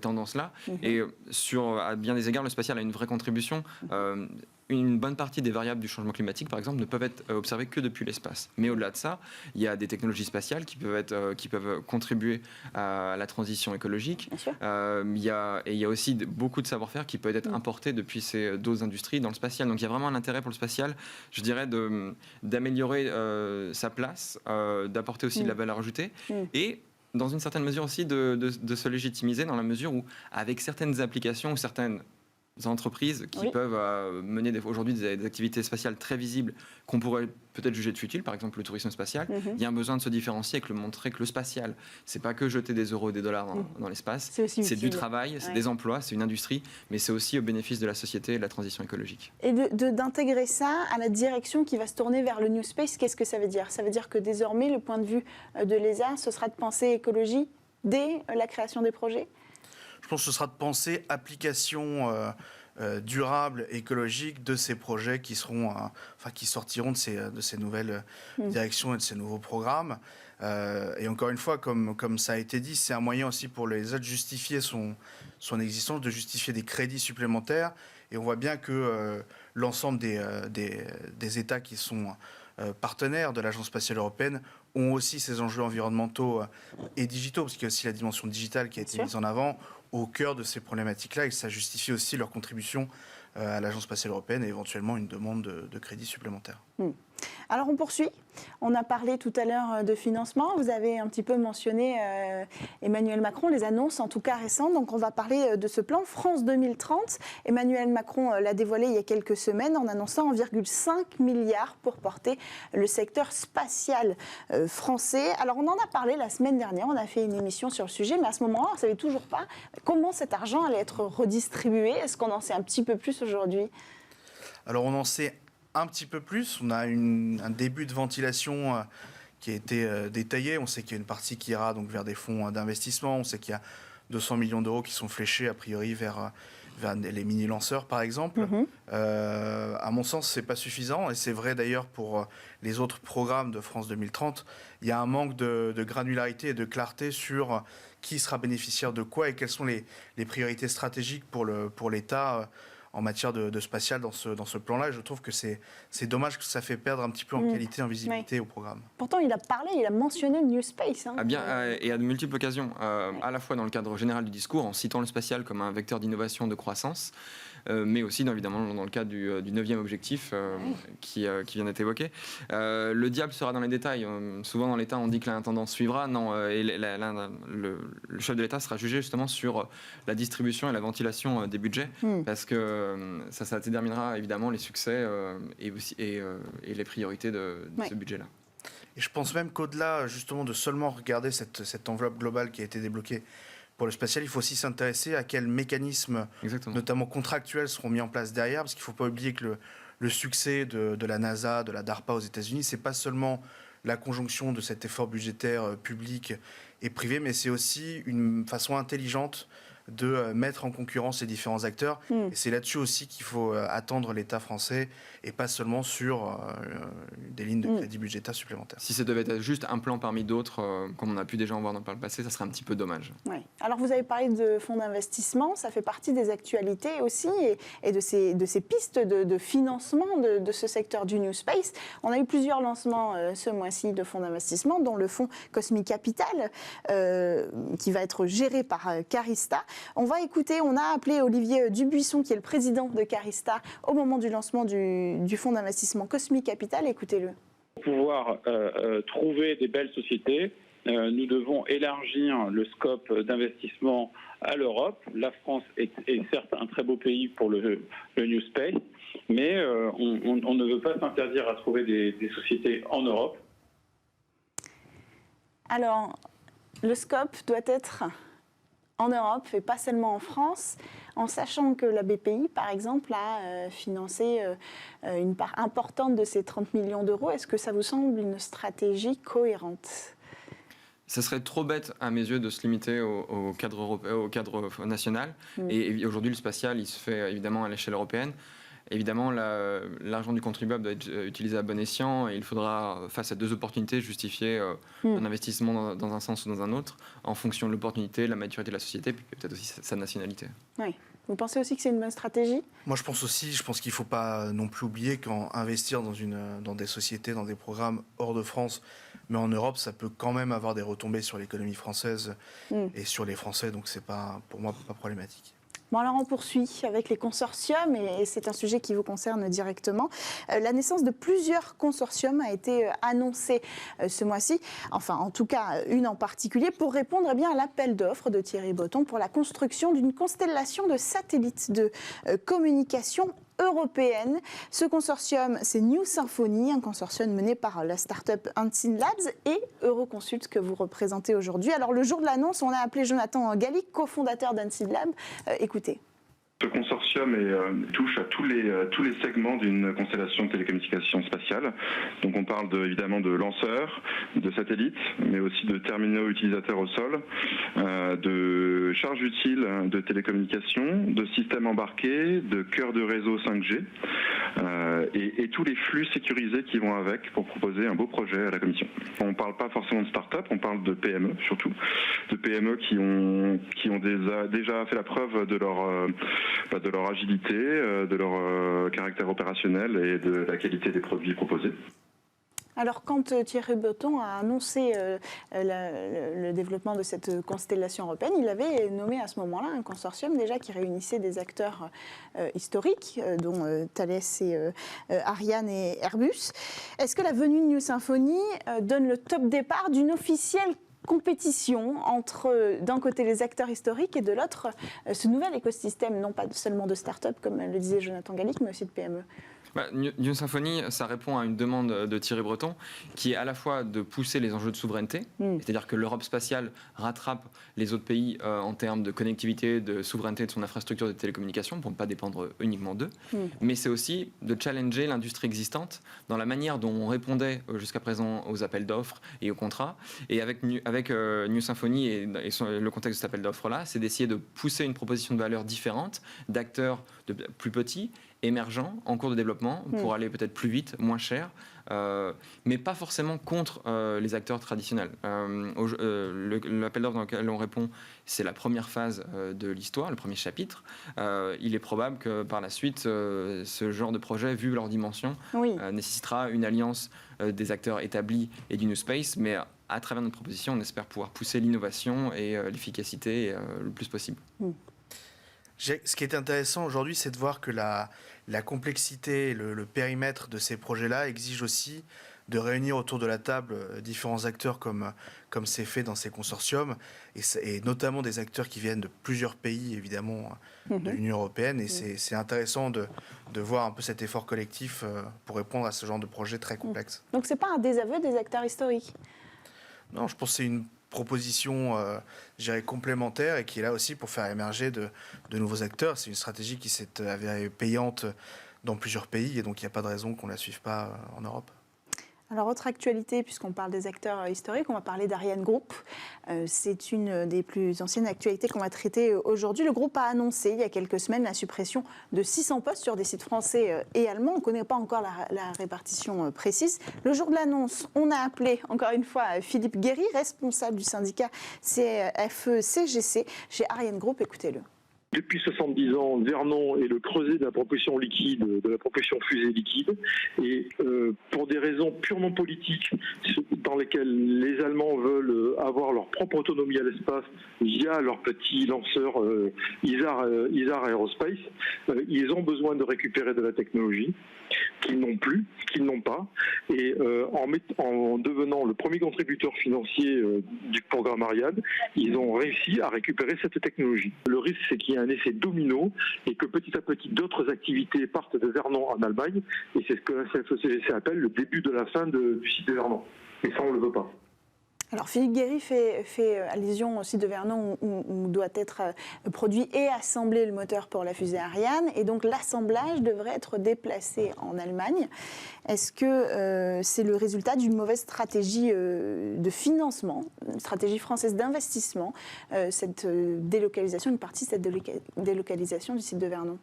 tendance-là. Et à bien des égards, le spatial a une vraie contribution. Une bonne partie des variables du changement climatique, par exemple, ne peuvent être observées que depuis l'espace. Mais au-delà de ça, il y a des technologies spatiales qui peuvent contribuer à la transition écologique. Il y a aussi beaucoup de savoir-faire qui peut être importé depuis d'autres industries dans le spatial. Donc il y a vraiment un intérêt pour le spatial, je dirais, d'améliorer sa place, d'apporter aussi de la valeur ajoutée et dans une certaine mesure aussi de se légitimiser dans la mesure où, avec certaines applications ou certaines entreprises qui peuvent mener aujourd'hui des activités spatiales très visibles qu'on pourrait peut-être juger de futiles, par exemple le tourisme spatial, il y a un besoin de se différencier et de montrer que le spatial, c'est pas que jeter des euros et des dollars dans l'espace, c'est du travail, c'est des emplois, c'est une industrie, mais c'est aussi au bénéfice de la société et de la transition écologique. Et d'intégrer ça à la direction qui va se tourner vers le New Space, qu'est-ce que ça veut dire ? Ça veut dire que désormais, le point de vue de l'ESA, ce sera de penser écologie dès la création des projets ? Je pense que ce sera de penser application durable, écologique de ces projets qui sortiront de ces nouvelles directions et de ces nouveaux programmes. Et encore une fois, comme ça a été dit, c'est un moyen aussi pour l'ESA de justifier son existence, de justifier des crédits supplémentaires. Et on voit bien que l'ensemble des États qui sont partenaires de l'Agence spatiale européenne ont aussi ces enjeux environnementaux et digitaux, parce qu'il y a aussi la dimension digitale qui a été mise en avant au cœur de ces problématiques-là, et ça justifie aussi leur contribution à l'Agence spatiale européenne et éventuellement une demande de crédit supplémentaire. Alors on poursuit. On a parlé tout à l'heure de financement. Vous avez un petit peu mentionné Emmanuel Macron, les annonces en tout cas récentes. Donc on va parler de ce plan France 2030. Emmanuel Macron l'a dévoilé il y a quelques semaines en annonçant 1,5 milliard pour porter le secteur spatial français. Alors on en a parlé la semaine dernière, on a fait une émission sur le sujet, mais à ce moment-là, on ne savait toujours pas comment cet argent allait être redistribué. Est-ce qu'on en sait un petit peu plus aujourd'hui ? Alors on en sait un petit peu plus. On a un début de ventilation qui a été détaillé. On sait qu'il y a une partie qui ira donc vers des fonds d'investissement. On sait qu'il y a 200 millions d'euros qui sont fléchés a priori vers vers les mini-lanceurs par exemple. À mon sens, c'est pas suffisant, et c'est vrai d'ailleurs pour les autres programmes de France 2030. Il y a un manque de granularité et de clarté sur qui sera bénéficiaire de quoi et quelles sont les priorités stratégiques pour l'État en matière de spatial dans ce plan-là. Et je trouve que c'est dommage que ça fait perdre un petit peu en qualité, en visibilité au programme. Pourtant, il a mentionné le New Space. Hein. Et à de multiples occasions, à la fois dans le cadre général du discours, en citant le spatial comme un vecteur d'innovation, de croissance, mais aussi évidemment dans le cadre du 9e objectif qui vient d'être évoqué. Le diable sera dans les détails. Souvent dans l'État on dit que l'intendance suivra. Non, le chef de l'État sera jugé justement sur la distribution et la ventilation des budgets, parce que ça déterminera évidemment les succès et les priorités de ce budget-là. Et je pense même qu'au-delà justement de seulement regarder cette enveloppe globale qui a été débloquée pour le spatial, il faut aussi s'intéresser à quels mécanismes, notamment contractuels, seront mis en place derrière, parce qu'il ne faut pas oublier que le succès de la NASA, de la DARPA aux États-Unis, c'est pas seulement la conjonction de cet effort budgétaire public et privé, mais c'est aussi une façon intelligente de mettre en concurrence les différents acteurs. Et c'est là-dessus aussi qu'il faut attendre l'État français, et pas seulement sur des lignes de crédit budgétaire supplémentaires. Si ça devait être juste un plan parmi d'autres, comme on a pu déjà en voir par le passé, ça serait un petit peu dommage. Oui. Alors vous avez parlé de fonds d'investissement, ça fait partie des actualités aussi, et de ces pistes de financement de ce secteur du New Space. On a eu plusieurs lancements ce mois-ci de fonds d'investissement, dont le fonds Cosmic Capital, qui va être géré par Carista. On a appelé Olivier Dubuisson, qui est le président de Carista, au moment du lancement du fonds d'investissement Cosmic Capital. Écoutez-le. Pour pouvoir trouver des belles sociétés, nous devons élargir le scope d'investissement à l'Europe. La France est certes un très beau pays pour le New Space, mais on ne veut pas s'interdire à trouver des sociétés en Europe. Alors, le scope doit être en Europe et pas seulement en France, en sachant que la BPI, par exemple, a financé une part importante de ces 30 millions d'euros. Est-ce que ça vous semble une stratégie cohérente ? Ça serait trop bête à mes yeux de se limiter au cadre européen, au cadre national. Et aujourd'hui, le spatial, il se fait évidemment à l'échelle européenne. Évidemment, l'argent du contribuable doit être utilisé à bon escient, et il faudra, face à deux opportunités, justifier un investissement dans un sens ou dans un autre, en fonction de l'opportunité, de la maturité de la société, puis peut-être aussi sa nationalité. Oui. Vous pensez aussi que c'est une bonne stratégie ? Moi, je pense qu'il ne faut pas non plus oublier qu'investir dans des sociétés, dans des programmes hors de France, mais en Europe, ça peut quand même avoir des retombées sur l'économie française et sur les Français, donc c'est pas, pour moi, pas problématique. Bon, alors on poursuit avec les consortiums, et c'est un sujet qui vous concerne directement. La naissance de plusieurs consortiums a été annoncée ce mois-ci, enfin en tout cas une en particulier, pour répondre à l'appel d'offres de Thierry Breton pour la construction d'une constellation de satellites de communication européenne. Ce consortium, c'est New Symphony, un consortium mené par la start-up Unseen Labs et Euroconsult que vous représentez aujourd'hui. Alors le jour de l'annonce, on a appelé Jonathan Gallic, cofondateur d'Unseen Labs. Écoutez. Ce consortium touche à tous les segments d'une constellation de télécommunications spatiales. Donc on parle évidemment de lanceurs, de satellites, mais aussi de terminaux utilisateurs au sol, de charges utiles de télécommunications, de systèmes embarqués, de cœurs de réseau 5G et tous les flux sécurisés qui vont avec pour proposer un beau projet à la Commission. On ne parle pas forcément de start-up, on parle de PME surtout, de PME qui ont déjà fait la preuve de leur agilité, de leur caractère opérationnel et de la qualité des produits proposés. Alors, quand Thierry Breton a annoncé le développement de cette constellation européenne, il avait nommé à ce moment-là un consortium déjà qui réunissait des acteurs historiques, dont Thales et Ariane et Airbus. Est-ce que la venue de New Symphony donne le top départ d'une officielle compétition entre, d'un côté, les acteurs historiques et de l'autre, ce nouvel écosystème, non pas seulement de start-up, comme le disait Jonathan Gallic, mais aussi de PME? New Symphony, ça répond à une demande de Thierry Breton, qui est à la fois de pousser les enjeux de souveraineté, c'est-à-dire que l'Europe spatiale rattrape les autres pays en termes de connectivité, de souveraineté de son infrastructure de télécommunications, pour ne pas dépendre uniquement d'eux, mais c'est aussi de challenger l'industrie existante dans la manière dont on répondait jusqu'à présent aux appels d'offres et aux contrats. Et avec New Symphony et le contexte de cet appel d'offres-là, c'est d'essayer de pousser une proposition de valeur différente d'acteurs plus petits, émergents, en cours de développement, pour aller peut-être plus vite, moins cher, mais pas forcément contre les acteurs traditionnels. L'appel d'offres dans lequel on répond, c'est la première phase de l'histoire, le premier chapitre. Il est probable que par la suite, ce genre de projet, vu leur dimension, nécessitera une alliance des acteurs établis et du New Space, mais à travers notre proposition, on espère pouvoir pousser l'innovation et l'efficacité le plus possible. Ce qui est intéressant aujourd'hui, c'est de voir que la complexité, le périmètre de ces projets-là exige aussi de réunir autour de la table différents acteurs comme c'est fait dans ces consortiums, et notamment des acteurs qui viennent de plusieurs pays, évidemment, de l'Union européenne. Et c'est intéressant de voir un peu cet effort collectif pour répondre à ce genre de projet très complexe. Donc ce n'est pas un désaveu des acteurs historiques? Non, je pense que c'est une proposition, je dirais, complémentaire, et qui est là aussi pour faire émerger de nouveaux acteurs. C'est une stratégie qui s'est avérée payante dans plusieurs pays, et donc il n'y a pas de raison qu'on ne la suive pas en Europe. Alors, autre actualité, puisqu'on parle des acteurs historiques, on va parler d'Ariane Group. C'est une des plus anciennes actualités qu'on va traiter aujourd'hui. Le groupe a annoncé il y a quelques semaines la suppression de 600 postes sur des sites français et allemands. On ne connaît pas encore la répartition précise. Le jour de l'annonce, on a appelé encore une fois Philippe Guéry, responsable du syndicat CFE-CGC chez Ariane Group. Écoutez-le. Depuis 70 ans, Vernon est le creuset de la propulsion liquide, de la propulsion fusée liquide. Et pour des raisons purement politiques, dans lesquelles les Allemands veulent avoir leur propre autonomie à l'espace via leur petit lanceur ISAR Aerospace, ils ont besoin de récupérer de la technologie qu'ils n'ont plus, qu'ils n'ont pas. Et en devenant le premier contributeur financier du programme Ariane, ils ont réussi à récupérer cette technologie. Le risque, c'est qu'il y ait un effet domino et que petit à petit d'autres activités partent de Vernon en Allemagne, et c'est ce que la CFE-CGC appelle le début de la fin du site de Vernon. Et ça, on ne le veut pas. Alors Philippe Guéry fait allusion aussi de Vernon où doit être produit et assemblé le moteur pour la fusée Ariane, et donc l'assemblage devrait être déplacé en Allemagne. Est-ce que c'est le résultat d'une mauvaise stratégie de financement, une stratégie française d'investissement, cette délocalisation, une partie de cette délocalisation du site de Vernon?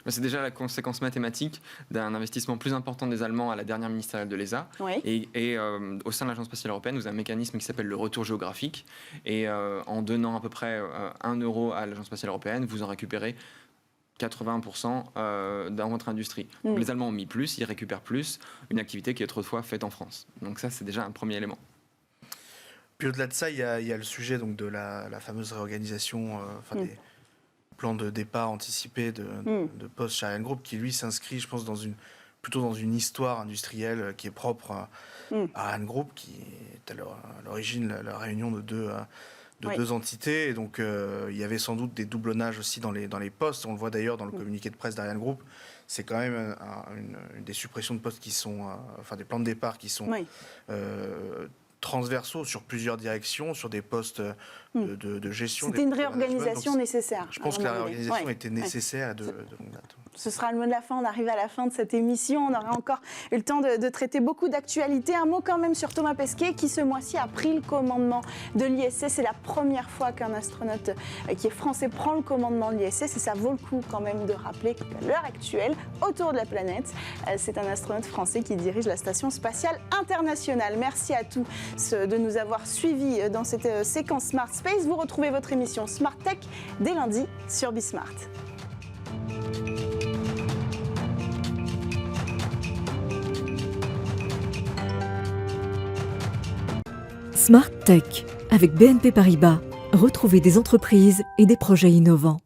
C'est déjà la conséquence mathématique d'un investissement plus important des Allemands à la dernière ministérielle de l'ESA. Oui. Et au sein de l'Agence spatiale européenne, vous avez un mécanisme qui s'appelle le retour géographique. Et en donnant à peu près 1 euro à l'Agence spatiale européenne, vous en récupérez 80% dans votre industrie. Donc les Allemands ont mis plus, ils récupèrent plus, une activité qui est autrefois faite en France. Donc ça, c'est déjà un premier élément. Puis au-delà de ça, il y a le sujet donc, de la fameuse réorganisation des plans de départ anticipé de postes chez Ariane Group, qui lui s'inscrit, je pense, plutôt dans une histoire industrielle qui est propre à Ariane Group, qui est à l'origine la réunion de deux entités. Et donc il y avait sans doute des doublonnages aussi dans les postes. On le voit d'ailleurs dans le communiqué de presse d'Ariane Group. C'est quand même une des suppressions de postes qui sont, des plans de départ qui sont transversaux sur plusieurs directions, sur des postes de gestion. C'était une réorganisation nécessaire. Je pense que la réorganisation était nécessaire de longue date. Ce sera le mot de la fin. On arrive à la fin de cette émission. On aura encore eu le temps de traiter beaucoup d'actualités. Un mot quand même sur Thomas Pesquet, qui ce mois-ci a pris le commandement de l'ISS. C'est la première fois qu'un astronaute qui est français prend le commandement de l'ISS. Et ça vaut le coup quand même de rappeler qu'à l'heure actuelle, autour de la planète, c'est un astronaute français qui dirige la Station spatiale internationale. Merci à tous de nous avoir suivis dans cette séquence Smart Space. Vous retrouvez votre émission Smart Tech dès lundi sur Bismart. Smart Tech avec BNP Paribas. Retrouvez des entreprises et des projets innovants.